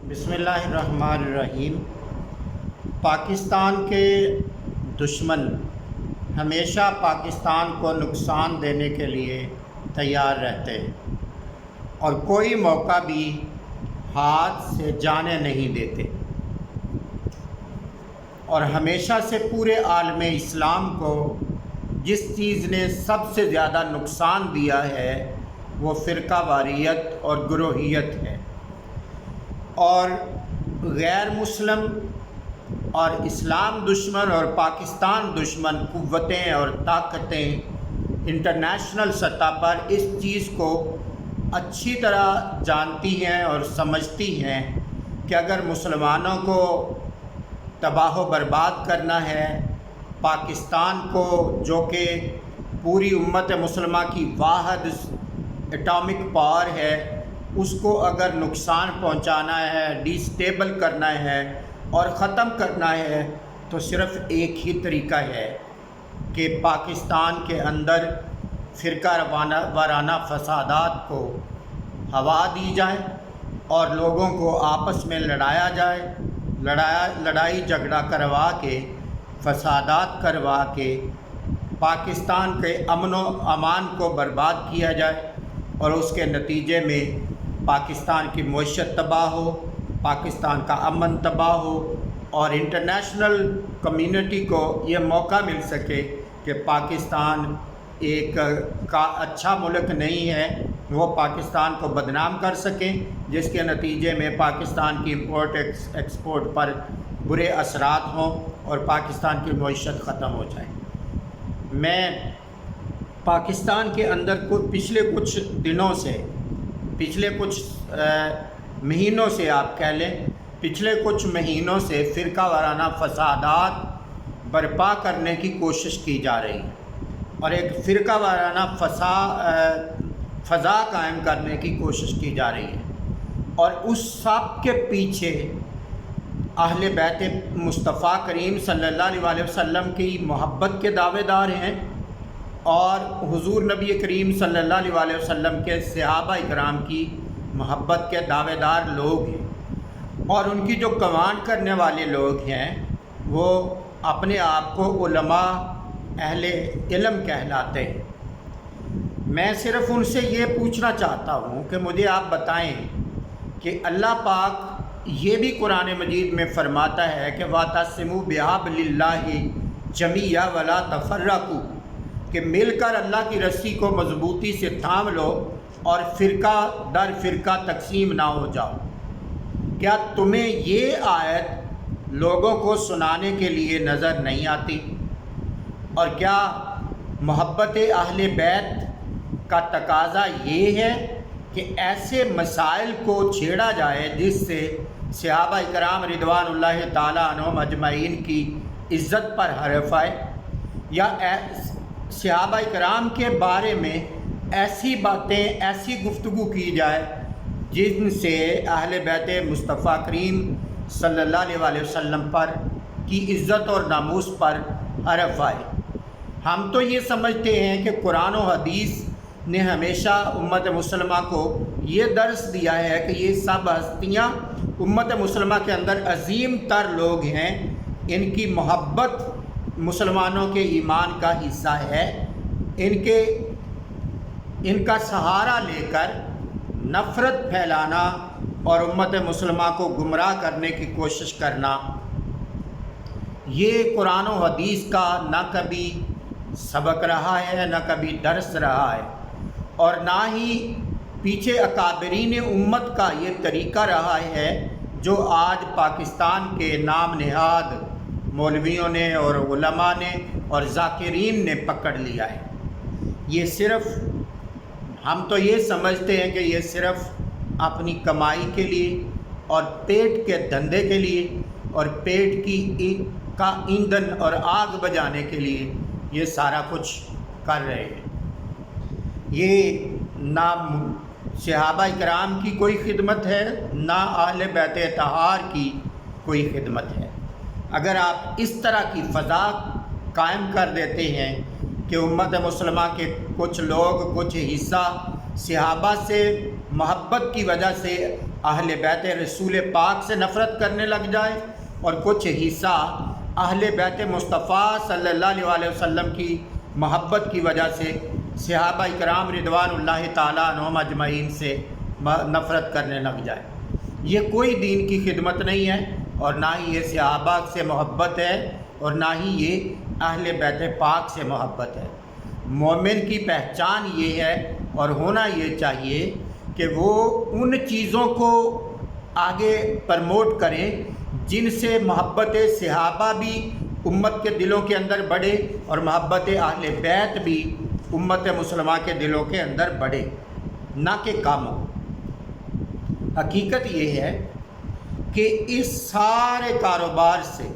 بسم اللہ الرحمن الرحیم۔ پاکستان کے دشمن ہمیشہ پاکستان کو نقصان دینے کے لیے تیار رہتے ہیں اور کوئی موقع بھی ہاتھ سے جانے نہیں دیتے، اور ہمیشہ سے پورے عالم اسلام کو جس چیز نے سب سے زیادہ نقصان دیا ہے وہ فرقہ واریت اور گروہیت ہے، اور غیر مسلم اور اسلام دشمن اور پاکستان دشمن قوتیں اور طاقتیں انٹرنیشنل سطح پر اس چیز کو اچھی طرح جانتی ہیں اور سمجھتی ہیں کہ اگر مسلمانوں کو تباہ و برباد کرنا ہے، پاکستان کو جو کہ پوری امت مسلمہ کی واحد اٹامک پاور ہے، اس کو اگر نقصان پہنچانا ہے، ڈیسٹیبل کرنا ہے اور ختم کرنا ہے تو صرف ایک ہی طریقہ ہے کہ پاکستان کے اندر فرقہ وارانہ فسادات کو ہوا دی جائے اور لوگوں کو آپس میں لڑایا جائے، لڑائی جھگڑا کروا کے، فسادات کروا کے پاکستان کے امن و امان کو برباد کیا جائے، اور اس کے نتیجے میں پاکستان کی معیشت تباہ ہو، پاکستان کا امن تباہ ہو، اور انٹرنیشنل کمیونٹی کو یہ موقع مل سکے کہ پاکستان ایک اچھا ملک نہیں ہے، وہ پاکستان کو بدنام کر سکیں، جس کے نتیجے میں پاکستان کی امپورٹ ایکسپورٹ پر برے اثرات ہوں اور پاکستان کی معیشت ختم ہو جائے۔ میں پاکستان کے اندر پچھلے کچھ دنوں سے، پچھلے کچھ مہینوں سے آپ کہہ لیں، پچھلے کچھ مہینوں سے فرقہ وارانہ فسادات برپا کرنے کی کوشش کی جا رہی ہے اور ایک فرقہ وارانہ فضا قائم کرنے کی کوشش کی جا رہی ہے، اور اس سب کے پیچھے اہل بیت مصطفیٰ کریم صلی اللہ علیہ وسلم کی محبت کے دعوے دار ہیں، اور حضور نبی کریم صلی اللہ علیہ وسلم کے صحابہ اکرام کی محبت کے دعوے دار لوگ ہیں، اور ان کی جو کمانڈ کرنے والے لوگ ہیں وہ اپنے آپ کو علماء اہل علم کہلاتے ہیں۔ میں صرف ان سے یہ پوچھنا چاہتا ہوں کہ مجھے آپ بتائیں کہ اللہ پاک یہ بھی قرآن مجید میں فرماتا ہے کہ وَاعْتَصِمُوا بِحَبْلِ اللَّهِ جَمِيعًا وَلَا تَفَرَّقُوا، کہ مل کر اللہ کی رسی کو مضبوطی سے تھام لو اور فرقہ در فرقہ تقسیم نہ ہو جاؤ۔ کیا تمہیں یہ آیت لوگوں کو سنانے کے لیے نظر نہیں آتی؟ اور کیا محبت اہل بیت کا تقاضا یہ ہے کہ ایسے مسائل کو چھیڑا جائے جس سے صحابہ اکرام رضوان اللہ تعالیٰ عنہم اجمعین کی عزت پر حرف آئے، یا صحابہ اکرام کے بارے میں ایسی باتیں، ایسی گفتگو کی جائے جن سے اہل بیت مصطفیٰ کریم صلی اللہ علیہ وسلم پر کی عزت اور ناموس پر حرف آئے؟ ہم تو یہ سمجھتے ہیں کہ قرآن و حدیث نے ہمیشہ امت مسلمہ کو یہ درس دیا ہے کہ یہ سب ہستیاں امت مسلمہ کے اندر عظیم تر لوگ ہیں، ان کی محبت مسلمانوں کے ایمان کا حصہ ہے، ان کا سہارا لے کر نفرت پھیلانا اور امت مسلمہ کو گمراہ کرنے کی کوشش کرنا، یہ قرآن و حدیث کا نہ کبھی سبق رہا ہے، نہ کبھی درس رہا ہے، اور نہ ہی پیچھے اکابرین امت کا یہ طریقہ رہا ہے جو آج پاکستان کے نام نہاد مولویوں نے اور علماء نے اور ذاکرین نے پکڑ لیا ہے۔ یہ صرف، ہم تو یہ سمجھتے ہیں کہ یہ صرف اپنی کمائی کے لیے اور پیٹ کے دھندے کے لیے اور پیٹ کا ایندھن اور آگ بجانے کے لیے یہ سارا کچھ کر رہے ہیں۔ یہ نہ صحابہ اکرام کی کوئی خدمت ہے، نہ اہل بیت اطہار کی کوئی خدمت ہے۔ اگر آپ اس طرح کی فضا قائم کر دیتے ہیں کہ امت مسلمہ کے کچھ لوگ، کچھ حصہ صحابہ سے محبت کی وجہ سے اہل بیت رسول پاک سے نفرت کرنے لگ جائے اور کچھ حصہ اہل بیت مصطفیٰ صلی اللہ علیہ وسلم کی محبت کی وجہ سے صحابہ کرام رضوان اللہ تعالیٰ عنہم اجمعین سے نفرت کرنے لگ جائے۔ یہ کوئی دین کی خدمت نہیں ہے، اور نہ ہی یہ صحابہ سے محبت ہے، اور نہ ہی یہ اہل بیت پاک سے محبت ہے۔ مومن کی پہچان یہ ہے اور ہونا یہ چاہیے کہ وہ ان چیزوں کو آگے پرموٹ کریں جن سے محبت صحابہ بھی امت کے دلوں کے اندر بڑھے اور محبت اہل بیت بھی امت مسلمہ کے دلوں کے اندر بڑھے، نہ کہ کم ہو۔ حقیقت یہ ہے کہ اس سارے کاروبار سے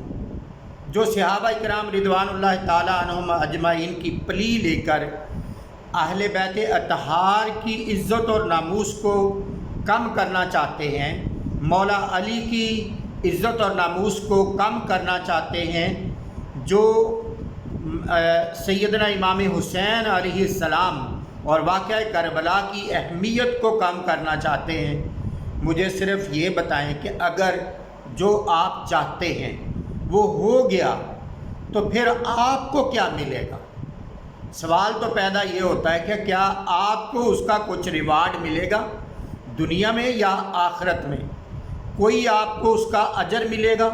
جو صحابہ کرام رضوان اللہ تعالیٰ عنہم اجمعین کی پلی لے کر اہل بیت اطہار کی عزت اور ناموس کو کم کرنا چاہتے ہیں، مولا علی کی عزت اور ناموس کو کم کرنا چاہتے ہیں، جو سیدنا امام حسین علیہ السلام اور واقعہ کربلا کی اہمیت کو کم کرنا چاہتے ہیں، مجھے صرف یہ بتائیں کہ اگر جو آپ چاہتے ہیں وہ ہو گیا تو پھر آپ کو کیا ملے گا؟ سوال تو پیدا یہ ہوتا ہے کہ کیا آپ کو اس کا کچھ ریوارڈ ملے گا دنیا میں یا آخرت میں؟ کوئی آپ کو اس کا اجر ملے گا،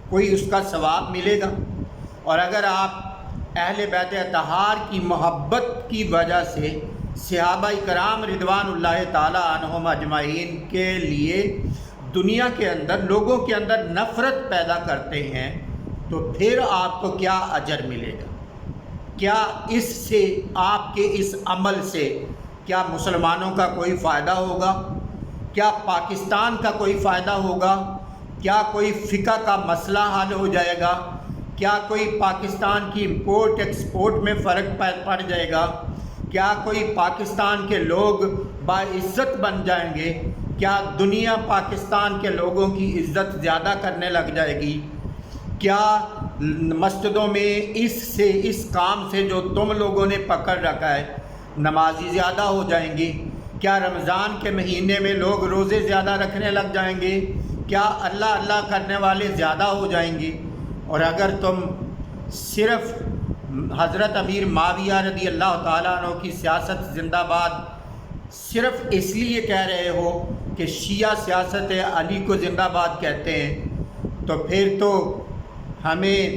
کوئی اس کا ثواب ملے گا؟ اور اگر آپ اہل بیت اطہار کی محبت کی وجہ سے صحابہ کرام رضوان اللہ تعالیٰ عنہم اجمعین کے لیے دنیا کے اندر لوگوں کے اندر نفرت پیدا کرتے ہیں، تو پھر آپ کو کیا اجر ملے گا؟ کیا اس سے، آپ کے اس عمل سے کیا مسلمانوں کا کوئی فائدہ ہوگا؟ کیا پاکستان کا کوئی فائدہ ہوگا؟ کیا کوئی فقہ کا مسئلہ حل ہو جائے گا؟ کیا کوئی پاکستان کی امپورٹ ایکسپورٹ میں فرق پڑ جائے گا؟ کیا کوئی پاکستان کے لوگ باعزت بن جائیں گے؟ کیا دنیا پاکستان کے لوگوں کی عزت زیادہ کرنے لگ جائے گی؟ کیا مسجدوں میں اس کام سے جو تم لوگوں نے پکڑ رکھا ہے نمازی زیادہ ہو جائیں گے؟ کیا رمضان کے مہینے میں لوگ روزے زیادہ رکھنے لگ جائیں گے؟ کیا اللہ اللہ کرنے والے زیادہ ہو جائیں گے؟ اور اگر تم صرف حضرت امیر معاویہ رضی اللہ تعالیٰ عنہ کی سیاست زندہ باد صرف اس لیے کہہ رہے ہو کہ شیعہ سیاست علی کو زندہ باد کہتے ہیں، تو پھر تو ہمیں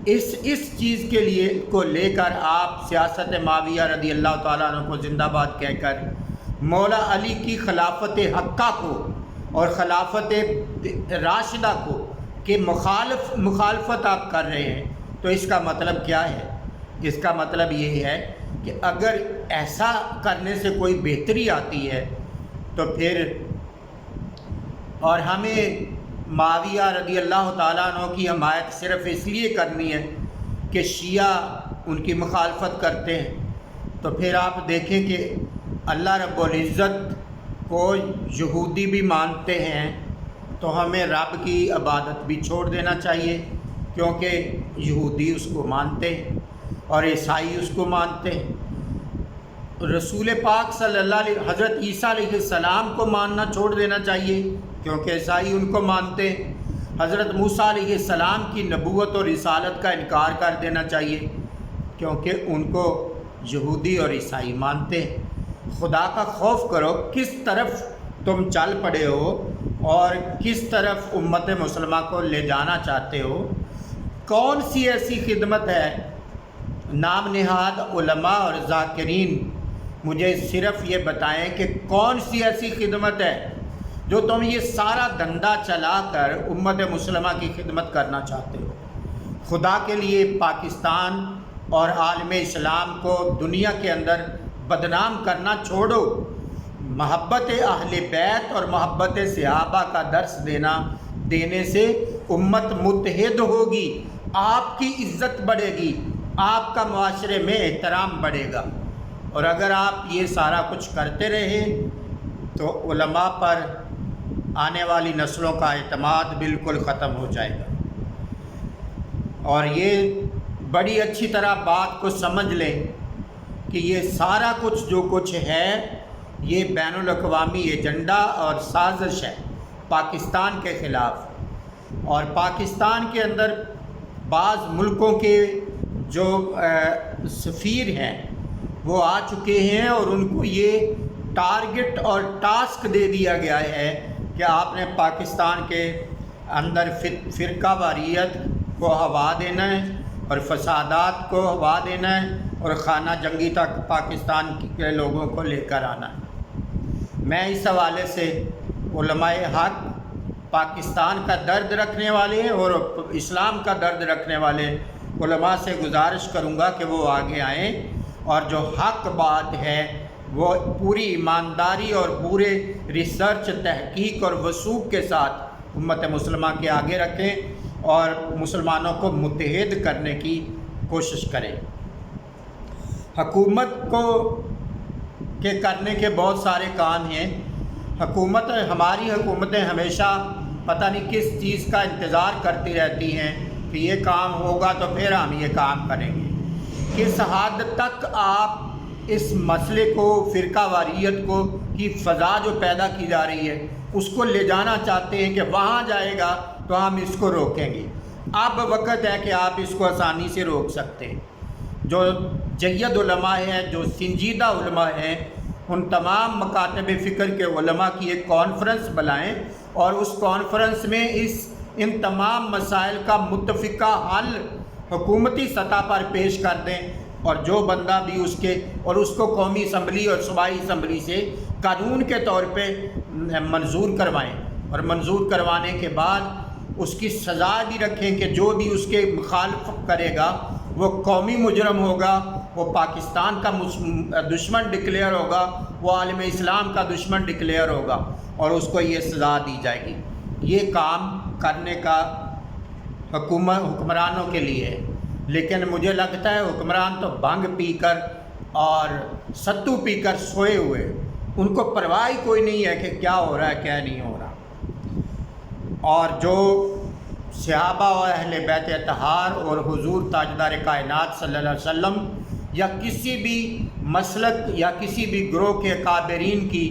اس چیز کے لیے کو لے کر آپ سیاست معاویہ رضی اللہ تعالیٰ عنہ کو زندہ باد کہہ کر مولا علی کی خلافت حقہ کو اور خلافت راشدہ کو کہ مخالفت آپ کر رہے ہیں، تو اس کا مطلب کیا ہے؟ اس کا مطلب یہ ہے کہ اگر ایسا کرنے سے کوئی بہتری آتی ہے تو پھر، اور ہمیں معاویہ رضی اللہ تعالیٰ عنہ کی حمایت صرف اس لیے کرنی ہے کہ شیعہ ان کی مخالفت کرتے ہیں، تو پھر آپ دیکھیں کہ اللہ رب العزت کو یہودی بھی مانتے ہیں، تو ہمیں رب کی عبادت بھی چھوڑ دینا چاہیے، کیونکہ یہودی اس کو مانتے ہیں اور عیسائی اس کو مانتے ہیں۔ رسول پاک صلی اللہ علیہ حضرت عیسیٰ علیہ السلام کو ماننا چھوڑ دینا چاہیے، کیونکہ عیسائی ان کو مانتے ہیں۔ حضرت موسیٰ علیہ السلام کی نبوت اور رسالت کا انکار کر دینا چاہیے، کیونکہ ان کو یہودی اور عیسائی مانتے ہیں۔ خدا کا خوف کرو، کس طرف تم چل پڑے ہو اور کس طرف امت مسلمہ کو لے جانا چاہتے ہو۔ کون سی ایسی خدمت ہے؟ نام نہاد علماء اور ذاکرین مجھے صرف یہ بتائیں کہ کون سی ایسی خدمت ہے جو تم یہ سارا دھندا چلا کر امت مسلمہ کی خدمت کرنا چاہتے ہو۔ خدا کے لیے پاکستان اور عالم اسلام کو دنیا کے اندر بدنام کرنا چھوڑو۔ محبت اہل بیت اور محبت صحابہ کا درس دینے سے امت متحد ہوگی، آپ کی عزت بڑھے گی، آپ کا معاشرے میں احترام بڑھے گا۔ اور اگر آپ یہ سارا کچھ کرتے رہے تو علماء پر آنے والی نسلوں کا اعتماد بالکل ختم ہو جائے گا۔ اور یہ بڑی اچھی طرح بات کو سمجھ لیں کہ یہ سارا کچھ جو کچھ ہے یہ بین الاقوامی ایجنڈا اور سازش ہے پاکستان کے خلاف، اور پاکستان کے اندر بعض ملکوں کے جو سفیر ہیں وہ آ چکے ہیں اور ان کو یہ ٹارگٹ اور ٹاسک دے دیا گیا ہے کہ آپ نے پاکستان کے اندر فرقہ واریت کو ہوا دینا ہے اور فسادات کو ہوا دینا ہے اور خانہ جنگی تک پاکستان کے لوگوں کو لے کر آنا ہے۔ میں اس حوالے سے علماء حق، پاکستان کا درد رکھنے والے اور اسلام کا درد رکھنے والے علماء سے گزارش کروں گا کہ وہ آگے آئیں اور جو حق بات ہے وہ پوری ایمانداری اور پورے ریسرچ، تحقیق اور وثوق کے ساتھ امت مسلمہ کے آگے رکھیں اور مسلمانوں کو متحد کرنے کی کوشش کریں۔ حکومت کو کے کرنے کے بہت سارے کام ہیں۔ ہماری حکومتیں ہمیشہ پتہ نہیں کس چیز کا انتظار کرتی رہتی ہیں کہ یہ کام ہوگا تو پھر ہم یہ کام کریں گے۔ کس حد تک آپ اس مسئلے کو، فرقہ واریت کو کی فضا جو پیدا کی جا رہی ہے اس کو لے جانا چاہتے ہیں کہ وہاں جائے گا تو ہم اس کو روکیں گے۔ اب وقت ہے کہ آپ اس کو آسانی سے روک سکتے ہیں۔ جو جید علماء ہیں، جو سنجیدہ علماء ہیں، ان تمام مکاتب فکر کے علماء کی ایک کانفرنس بلائیں اور اس کانفرنس میں ان تمام مسائل کا متفقہ حل حکومتی سطح پر پیش کر دیں، اور جو بندہ بھی اس کو قومی اسمبلی اور صوبائی اسمبلی سے قانون کے طور پہ منظور کروائیں، اور منظور کروانے کے بعد اس کی سزا بھی رکھیں کہ جو بھی اس کے مخالفت کرے گا وہ قومی مجرم ہوگا، وہ پاکستان کا دشمن ڈکلیئر ہوگا، وہ عالم اسلام کا دشمن ڈکلیئر ہوگا اور اس کو یہ سزا دی جائے گی۔ یہ کام کرنے کا حکمرانوں کے لیے ہے، لیکن مجھے لگتا ہے حکمران تو بھنگ پی کر اور ستو پی کر سوئے ہوئے، ان کو پرواہ ہی کوئی نہیں ہے کہ کیا ہو رہا ہے کیا نہیں ہو رہا۔ اور جو صحابہ و اہل بیت اطہار اور حضور تاجدار کائنات صلی اللہ علیہ وسلم یا کسی بھی مسلک یا کسی بھی گروہ کے اکابرین کی،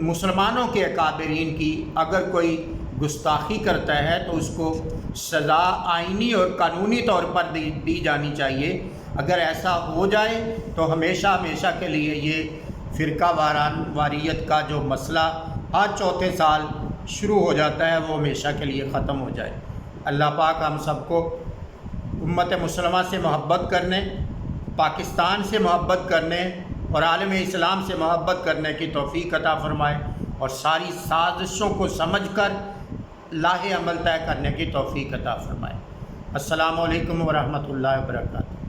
مسلمانوں کے اکابرین کی اگر کوئی گستاخی کرتا ہے تو اس کو سزا آئینی اور قانونی طور پر دی جانی چاہیے۔ اگر ایسا ہو جائے تو ہمیشہ کے لیے یہ فرقہ واریت کا جو مسئلہ ہر چوتھے سال شروع ہو جاتا ہے وہ ہمیشہ کے لیے ختم ہو جائے۔ اللہ پاک ہم سب کو امت مسلمہ سے محبت کرنے، پاکستان سے محبت کرنے اور عالم اسلام سے محبت کرنے کی توفیق عطا فرمائے، اور ساری سازشوں کو سمجھ کر لاہ عمل طے کرنے کی توفیق عطا فرمائے۔ السلام علیکم ورحمۃ اللہ وبرکاتہ۔